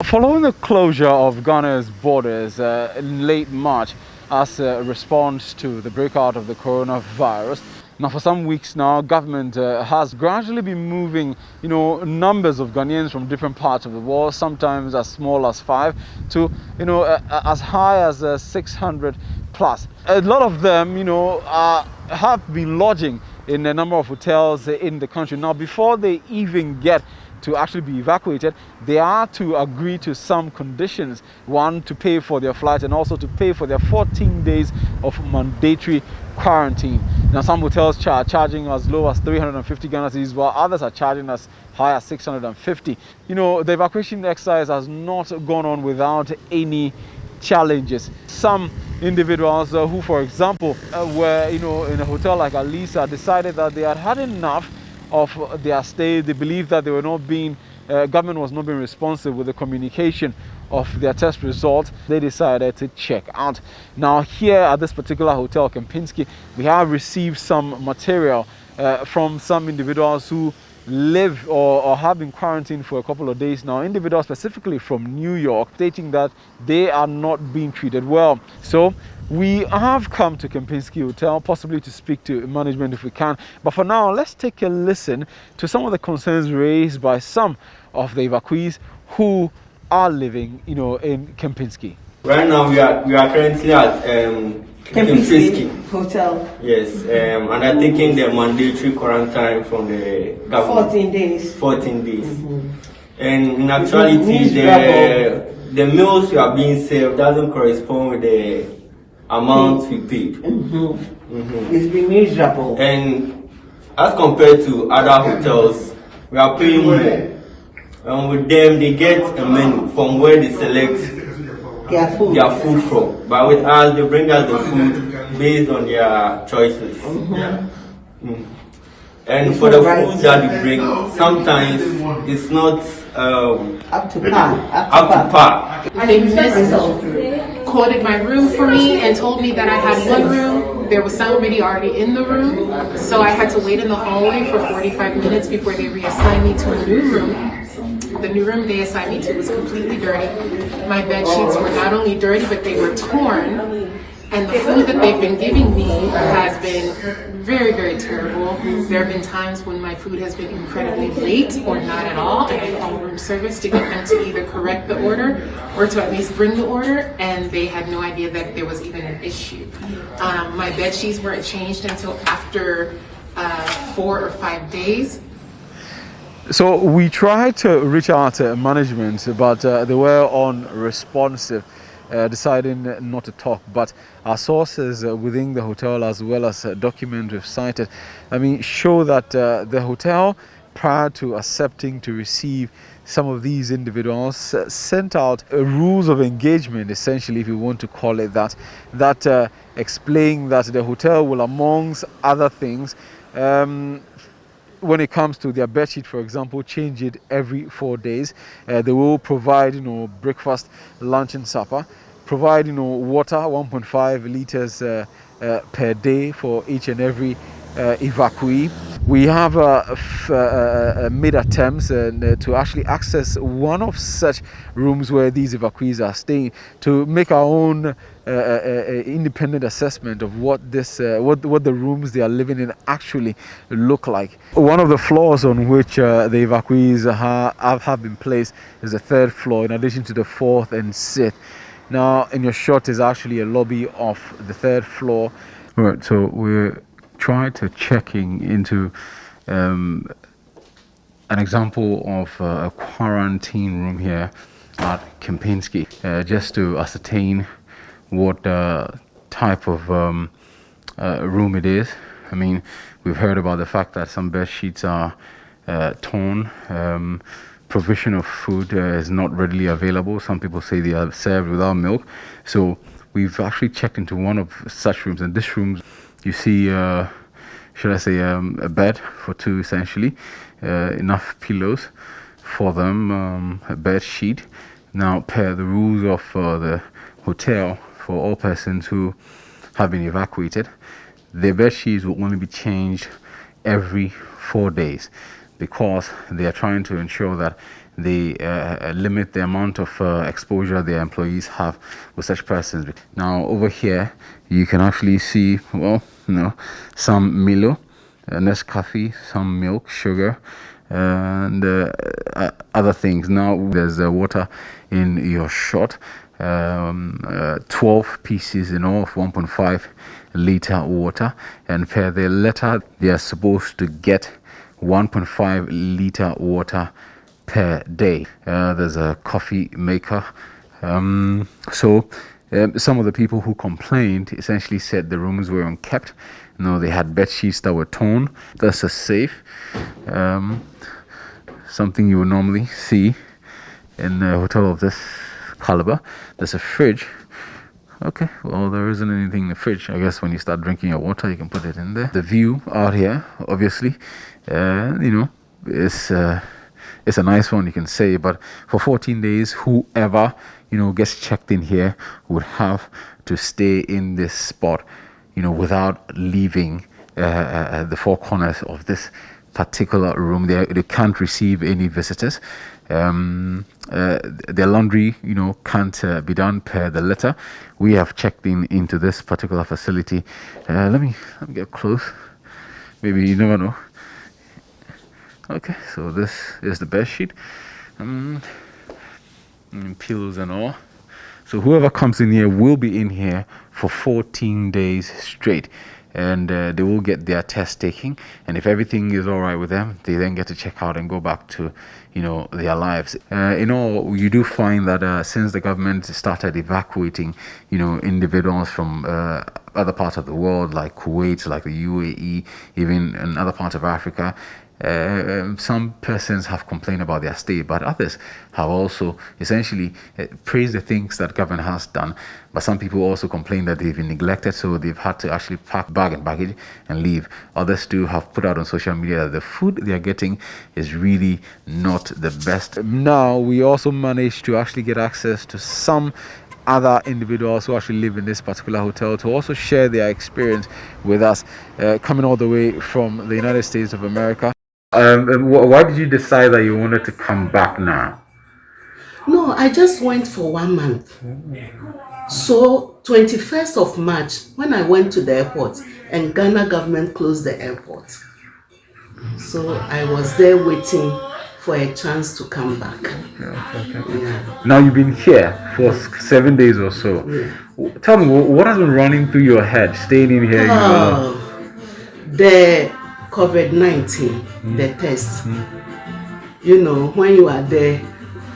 Following the closure of Ghana's borders in late March as a response to the breakout of the coronavirus, now for some weeks now, government has gradually been moving, numbers of Ghanaians from different parts of the world, sometimes as small as 5 to, as high as 600 plus. A lot of them, have been lodging in a number of hotels in the country. Now, before they even get to actually be evacuated, they are to agree to some conditions. One, to pay for their flight, and also to pay for their 14 days of mandatory quarantine. Now, some hotels are charging as low as 350 Ghana cedis, while others are charging as high as 650. The evacuation exercise has not gone on without any challenges. Some individuals who, for example, were in a hotel like Alisa, decided that they had had enough of their stay. They believed that they were not being, government was not being responsive with the communication of their test results. They decided to check out. Now, here at this particular hotel, Kempinski, we have received some material from some individuals who live or have been quarantined for a couple of days now, individuals specifically from New York, stating that they are not being treated well. So we have come to Kempinski Hotel, possibly to speak to management if we can. But for now, let's take a listen to some of the concerns raised by some of the evacuees who are living, in Kempinski. Right now, we are currently at Kempinski Hotel. Yes, and are taking the mandatory quarantine from the government. 14 days. 14 days. Mm-hmm. And in actuality, the meals we are being served doesn't correspond with the amount we paid. Mm-hmm. Mm-hmm. It's been miserable. And as compared to other hotels, we are paying more. And with them, they get a menu from where they select their food from. But with us, they bring us the food based on their choices. Mm-hmm. Mm. And for the food that they bring, sometimes it's not up to par. They coded my room for me and told me that I had one room. There was somebody already in the room, so I had to wait in the hallway for 45 minutes before they reassigned me to a new room. The new room they assigned me to was completely dirty. My bed sheets were not only dirty, but they were torn. And the food that they've been giving me has been very, very terrible. There have been times when my food has been incredibly late or not at all, and I called room service to get them to either correct the order or to at least bring the order, and they had no idea that there was even an issue. My bed sheets weren't changed until after 4 or 5 days. So we tried to reach out to management, but they were unresponsive, deciding not to talk. But our sources within the hotel, as well as documents we've cited, show that the hotel, prior to accepting to receive some of these individuals, sent out rules of engagement, essentially, if you want to call it that, that explain that the hotel will, amongst other things, when it comes to their bedsheet, for example, change it every 4 days. They will provide, breakfast, lunch, and supper. Provide, water, 1.5 liters per day for each and every evacuee. We have made attempts to actually access one of such rooms where these evacuees are staying to make our own independent assessment of what the rooms they are living in actually look like. One of the floors on which the evacuees have been placed is the 3rd floor, in addition to the 4th and 6th. Now, in your shot is actually a lobby of the 3rd floor. All right, so we're trying to checking into an example of a quarantine room here at Kempinski, just to ascertain what type of room it is. We've heard about the fact that some bed sheets are torn. Provision of food is not readily available. Some people say they are served without milk. So we've actually checked into one of such rooms, and this room, you see, should I say, a bed for 2, essentially, enough pillows for them, a bed sheet. Now, per the rules of the hotel, for all persons who have been evacuated, their bed sheets will only be changed every 4 days, because they are trying to ensure that they limit the amount of exposure their employees have with such persons. Now over here you can actually see, well, some Milo, Nescafe, some milk, sugar, and other things. Now there's water in your shot, 12 pieces in all of 1.5 liter water, and per the letter they are supposed to get 1.5 liter water per day. There's a coffee maker. So some of the people who complained essentially said the rooms were unkept. They had bed sheets that were torn. That's a safe, something you would normally see in a hotel of this caliber. There's a fridge. Okay, well, there isn't anything in the fridge. I guess when you start drinking your water, you can put it in there. The view out here, obviously, it's a nice one, you can say. But for 14 days, whoever gets checked in here would have to stay in this spot, without leaving the four corners of this particular room. They can't receive any visitors. Their laundry, can't be done per the letter. We have checked into this particular facility. Let me get close. Maybe you never know. Okay, so this is the bed sheet, and pillows and all. So whoever comes in here will be in here for 14 days straight. And they will get their test taken, and if everything is all right with them, they then get to check out and go back to their lives. In all, you do find that since the government started evacuating individuals from other parts of the world, like Kuwait, like the UAE, even in other parts of Africa, some persons have complained about their stay, but others have also essentially praised the things that government has done. But some people also complain that they've been neglected, so they've had to actually pack bag and baggage and leave. Others too have put out on social media that the food they are getting is really not the best. Now we also managed to actually get access to some other individuals who actually live in this particular hotel to also share their experience with us, coming all the way from the United States of America. Why did you decide that you wanted to come back now? No, I just went for 1 month. So 21st of March, when I went to the airport, and Ghana government closed the airport. So I was there waiting for a chance to come back. Okay. Yeah. Now you've been here for 7 days or so. Yeah. Tell me, what has been running through your head, staying in here? The COVID-19, the test. When you are there,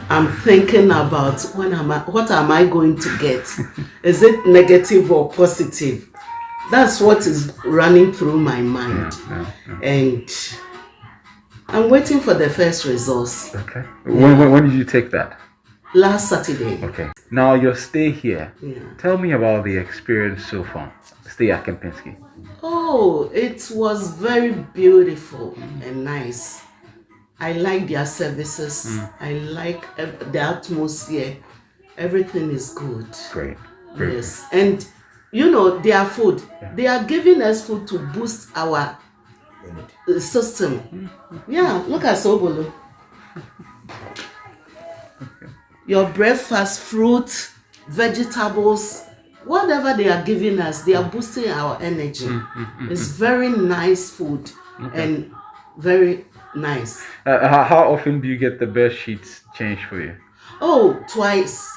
I'm thinking about what am I going to get? Is it negative or positive? That's what is running through my mind. And I'm waiting for the first results. Okay. When did you take that? Last Saturday. Okay. Now your stay here. Yeah. Tell me about the experience so far. Stay at Kempinski. Oh, it was very beautiful and nice. I like their services. I like the atmosphere. Everything is good. Great. Yes. And their food. They are giving us food to boost our system. Yeah, look at Sobolo. Your breakfast, fruit, vegetables, whatever they are giving us, they are boosting our energy. It's very nice food and very nice. How often do you get the bed sheets changed for you? Oh, twice.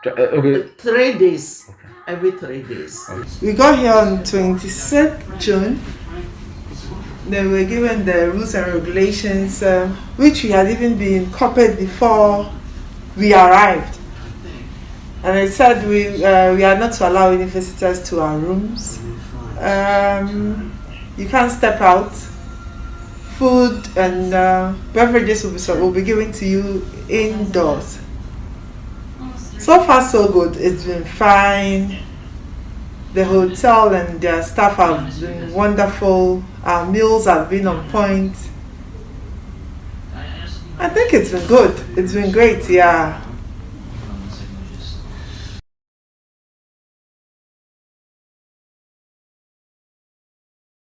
Okay. 3 days. Okay. Every 3 days. Okay. We got here on 26th June. They were given the rules and regulations, which we had even been copied before we arrived. And it said we are not to allow any visitors to our rooms. You can't step out. Food and beverages will be given to you indoors. So far so good. It's been fine. The hotel and their staff have been wonderful. Our meals have been on point. I think it's been good. It's been great, yeah.